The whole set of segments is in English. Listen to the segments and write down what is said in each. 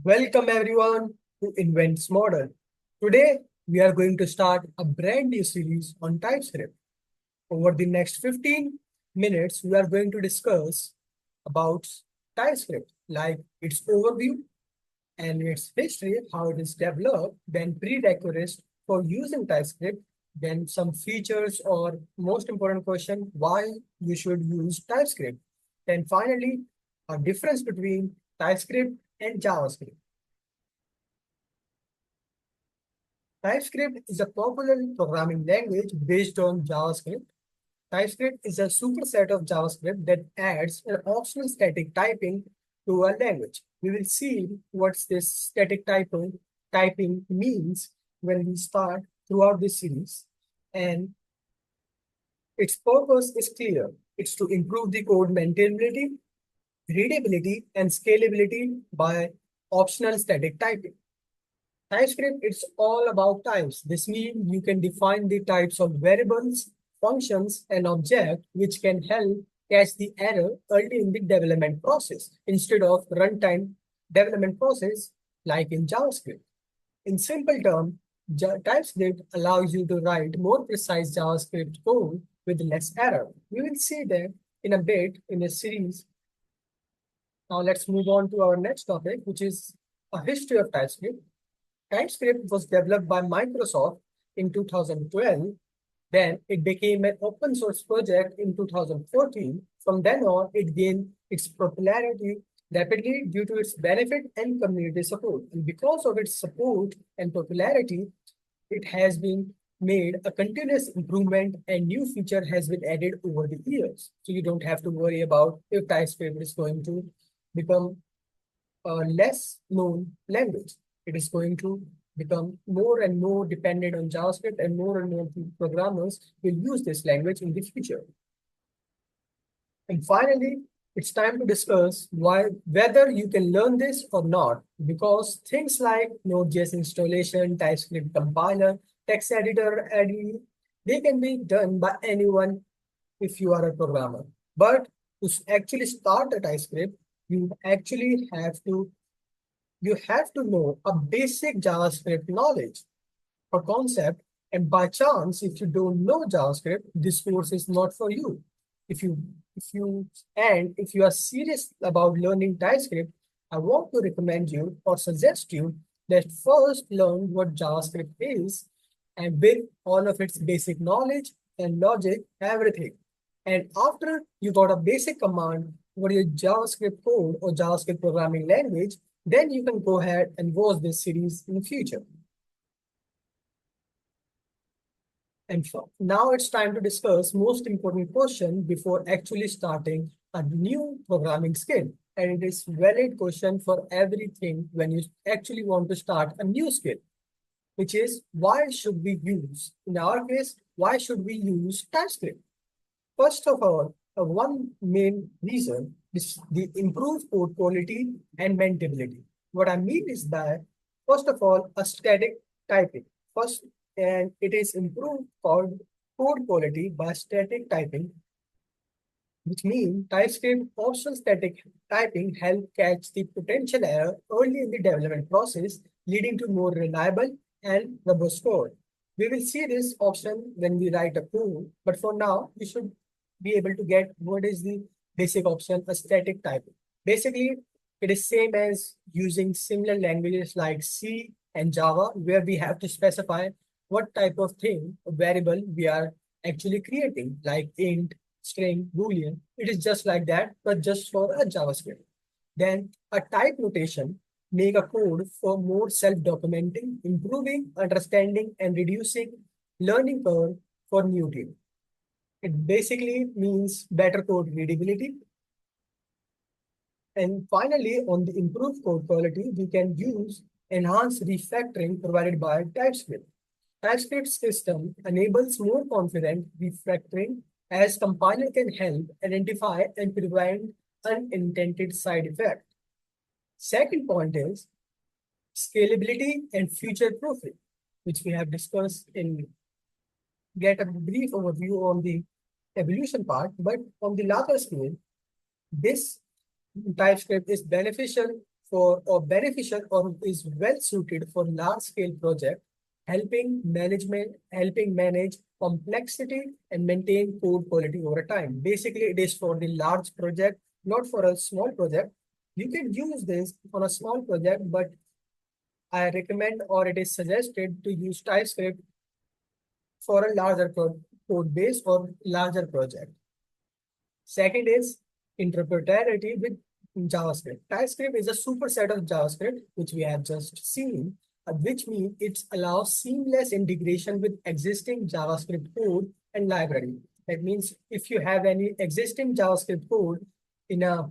Welcome everyone to Invents Model. Today we are going to start a brand new series on TypeScript. Over the next 15 minutes, we are going to discuss about TypeScript, like its overview and its history, how it is developed, then prerequisites for using TypeScript, then some features or most important question, why you should use TypeScript. Then finally, a difference between TypeScript and JavaScript. TypeScript is a popular programming language based on JavaScript. TypeScript is a superset of JavaScript that adds an optional static typing to a language. We will see what this static typing means when we start throughout this series. And its purpose is clear. It's to improve the code maintainability, readability, and scalability by optional static typing. TypeScript, it's all about types. This means you can define the types of variables, functions, and objects which can help catch the error early in the development process instead of runtime development process like in JavaScript. In simple terms, TypeScript allows you to write more precise JavaScript code with less error. We will see that in a bit in this series. Now let's move on to our next topic, which is a history of TypeScript. TypeScript was developed by Microsoft in 2012. Then it became an open source project in 2014. From then on, it gained its popularity rapidly due to its benefit and community support. And because of its support and popularity, it has been made a continuous improvement and new feature has been added over the years. So you don't have to worry about if TypeScript is going to become a less known language. It is going to become more and more dependent on JavaScript, and more programmers will use this language in the future. And finally, it's time to discuss whether you can learn this or not, because things like Node.js installation, TypeScript compiler, text editor, they can be done by anyone if you are a programmer. But to actually start a TypeScript, you actually have to know a basic JavaScript knowledge or concept. And by chance, if you don't know JavaScript, this course is not for you. If you are serious about learning TypeScript, I want to recommend you or suggest you that first learn what JavaScript is and with all of its basic knowledge and logic, everything. And after you got a basic command, what is JavaScript code or JavaScript programming language, then you can go ahead and watch this series in the future. And now it's time to discuss most important question before actually starting a new programming skill. And it is valid question for everything when you actually want to start a new skill, which is why should we use, in our case, why should we use TypeScript? First of all, one main reason is the improved code quality and maintainability. What I mean is that, first of all, a static typing. And it is improved code quality by static typing, which means TypeScript optional static typing help catch the potential error early in the development process, leading to more reliable and robust code. We will see this option when we write a code, but for now, we should be able to get what is the basic option, a static typing. Basically, it is same as using similar languages like C and Java, where we have to specify what type of thing, a variable we are actually creating, like int, string, boolean. It is just like that, but just for a JavaScript. Then a type notation make a code for more self-documenting, improving understanding and reducing learning curve for new team. It basically means better code readability. And finally, on the improved code quality, we can use enhanced refactoring provided by TypeScript. TypeScript system enables more confident refactoring as compiler can help identify and prevent unintended side effects. Second point is scalability and future proofing, which we have discussed in get a brief overview on the evolution part, but on the larger scale, this TypeScript is beneficial for or beneficial or is well suited for large scale project, helping manage complexity and maintain code quality over time. Basically, it is for the large project, not for a small project. You can use this on a small project, but I recommend or it is suggested to use TypeScript for a larger code base or larger project. Second is interpretability with JavaScript. TypeScript is a superset of JavaScript, which we have just seen, which means it allows seamless integration with existing JavaScript code and library. That means if you have any existing JavaScript code in a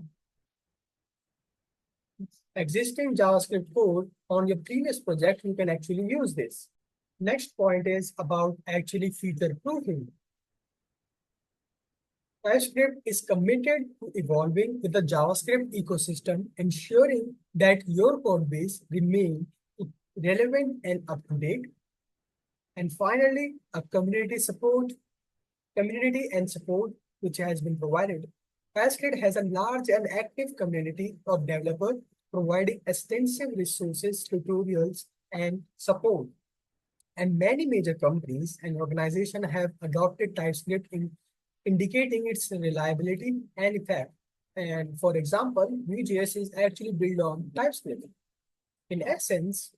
existing JavaScript code on your previous project, you can actually use this. Next point is about actually feature proofing. TypeScript is committed to evolving with the JavaScript ecosystem, ensuring that your code base remains relevant and up to date. And finally, a community and support which has been provided. TypeScript has a large and active community of developers providing extensive resources, tutorials, and support. And many major companies and organizations have adopted TypeScript indicating its reliability and effect. And for example, Vue.js is actually built on TypeScript. In essence,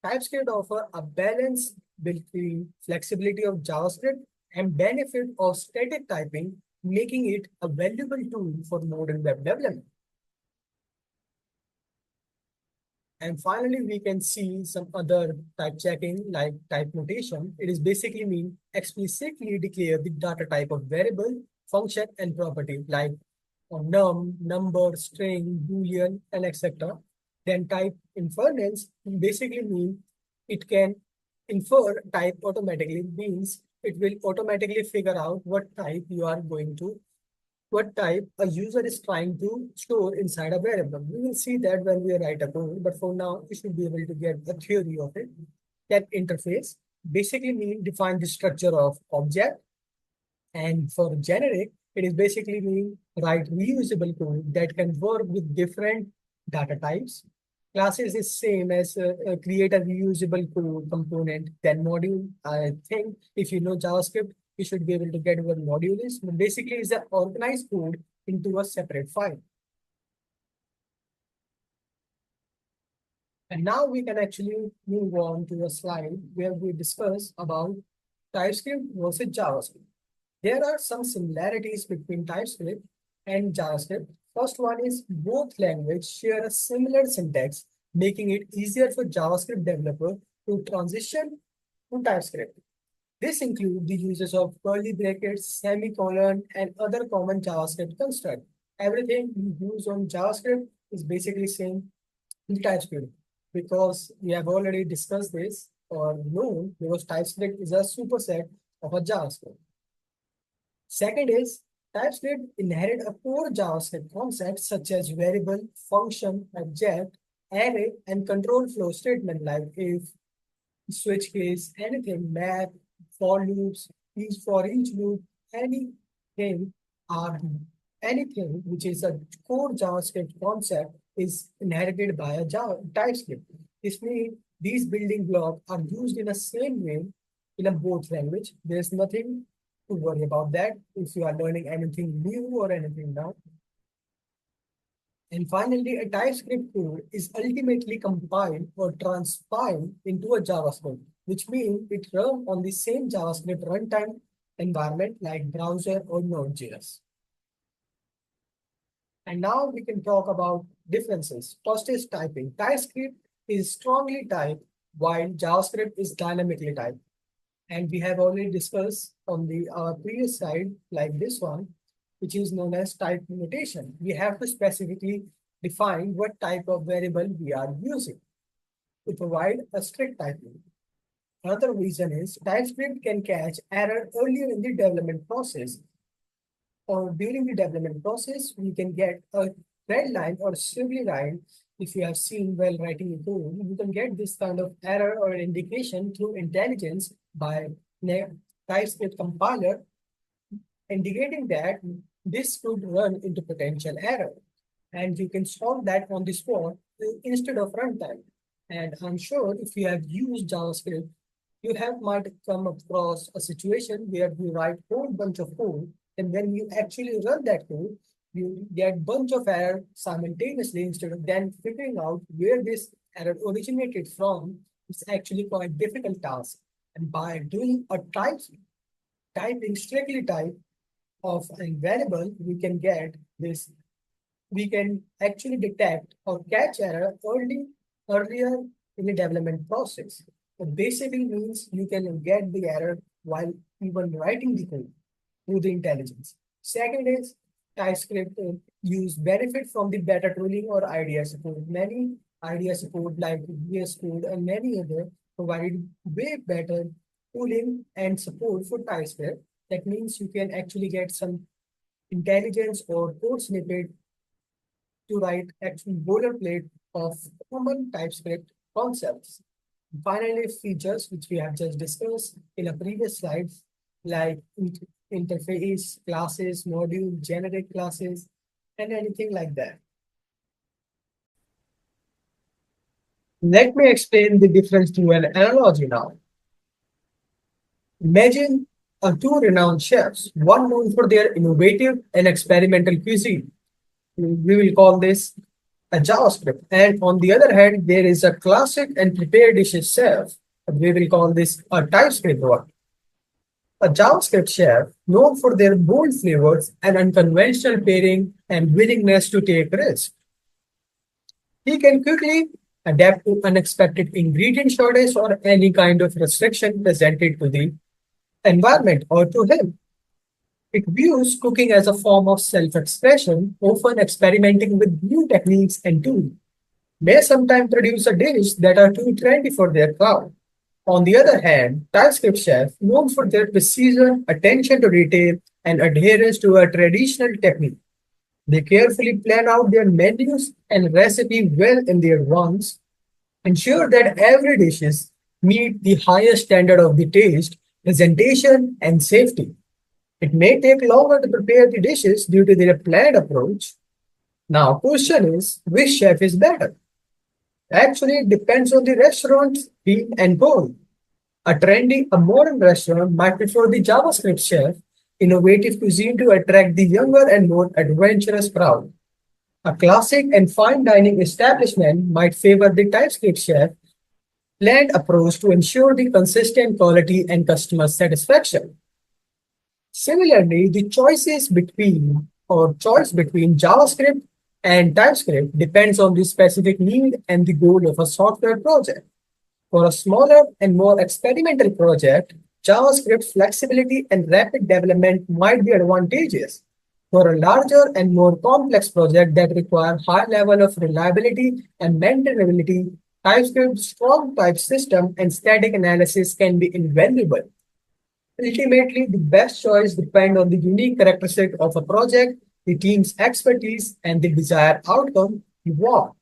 TypeScript offers a balance between flexibility of JavaScript and benefit of static typing, making it a valuable tool for modern web development. And finally, we can see some other type checking like type notation. It is basically mean explicitly declare the data type of variable, function, and property like num, number, string, boolean, and etc. Then type inference basically mean it can infer type automatically, means it will automatically figure out what type a user is trying to store inside a variable. We will see that when we write a code, but for now, we should be able to get a theory of it. That interface basically mean define the structure of object. And for generic, it is basically mean write reusable code that can work with different data types. Classes is same as create a reusable code component, then module. I think if you know JavaScript, you should be able to get what module is. But basically, it's an organized code into a separate file. And now we can actually move on to a slide where we discuss about TypeScript versus JavaScript. There are some similarities between TypeScript and JavaScript. First one is both languages share a similar syntax, making it easier for JavaScript developer to transition to TypeScript. This includes the uses of curly brackets, semicolon, and other common JavaScript constructs. Everything we use on JavaScript is basically same in TypeScript because we have already discussed this or known because TypeScript is a superset of a JavaScript. Second is TypeScript inherit a core JavaScript concepts such as variable, function, object, array, and control flow statement like if, switch case, anything, map, for loops, for each loop, anything which is a core JavaScript concept is inherited by a TypeScript. This means these building blocks are used in the same way in a both language. There's nothing to worry about that if you are learning anything new or anything now. And finally, a TypeScript code is ultimately compiled or transpiled into a JavaScript, which means it runs on the same JavaScript runtime environment like browser or Node.js. And now we can talk about differences. First is typing. TypeScript is strongly typed while JavaScript is dynamically typed. And we have already discussed on the previous slide like this one, which is known as type notation. We have to specifically define what type of variable we are using to provide a strict typing. Another reason is TypeScript can catch error earlier in the development process. Or during the development process, we can get a red line or squiggly line. If you have seen while writing a code, you can get this kind of error or indication through intelligence by TypeScript compiler, indicating that this could run into potential error. And you can solve that on the spot instead of runtime. And I'm sure if you have used JavaScript, you have might come across a situation where you write a whole bunch of code, and when you actually run that code, you get bunch of error simultaneously instead of then figuring out where this error originated from. It's actually quite difficult task. And by doing a typing strictly type of a variable, we can actually detect or catch error earlier in the development process. It basically means you can get the error while even writing the code through the intelligence. Second is TypeScript use benefit from the better tooling or IDEA support. Many IDEA support like VS Code and many other provide way better tooling and support for TypeScript. That means you can actually get some intelligence or code snippet to write actual boilerplate of common TypeScript concepts. Finally, features which we have just discussed in a previous slides, like interface, classes, module, generic classes, and anything like that. Let me explain the difference through an analogy now. Imagine two renowned chefs, one known for their innovative and experimental cuisine. We will call this a JavaScript. And on the other hand, there is a classic and prepared dishes chef. We will call this a TypeScript one. A JavaScript chef known for their bold flavors and unconventional pairing and willingness to take risks. He can quickly adapt to unexpected ingredient shortage or any kind of restriction presented to the environment or to him. It views cooking as a form of self-expression, often experimenting with new techniques and tools. May sometimes produce a dish that are too trendy for their crowd. On the other hand, TypeScript chefs, known for their precision, attention to detail, and adherence to a traditional technique, they carefully plan out their menus and recipe well in their advance, ensure that every dishes meet the highest standard of the taste, presentation, and safety. It may take longer to prepare the dishes due to their planned approach. Now, question is, which chef is better? Actually, it depends on the restaurant's theme and goal. A modern restaurant might prefer the JavaScript chef, innovative cuisine to attract the younger and more adventurous crowd. A classic and fine dining establishment might favor the TypeScript chef, planned approach to ensure the consistent quality and customer satisfaction. Similarly, the choice between JavaScript and TypeScript depends on the specific need and the goal of a software project. For a smaller and more experimental project, JavaScript flexibility and rapid development might be advantageous. For a larger and more complex project that require high level of reliability and maintainability, TypeScript's strong type system and static analysis can be invaluable. Ultimately, the best choice depends on the unique characteristic of a project, the team's expertise, and the desired outcome you want.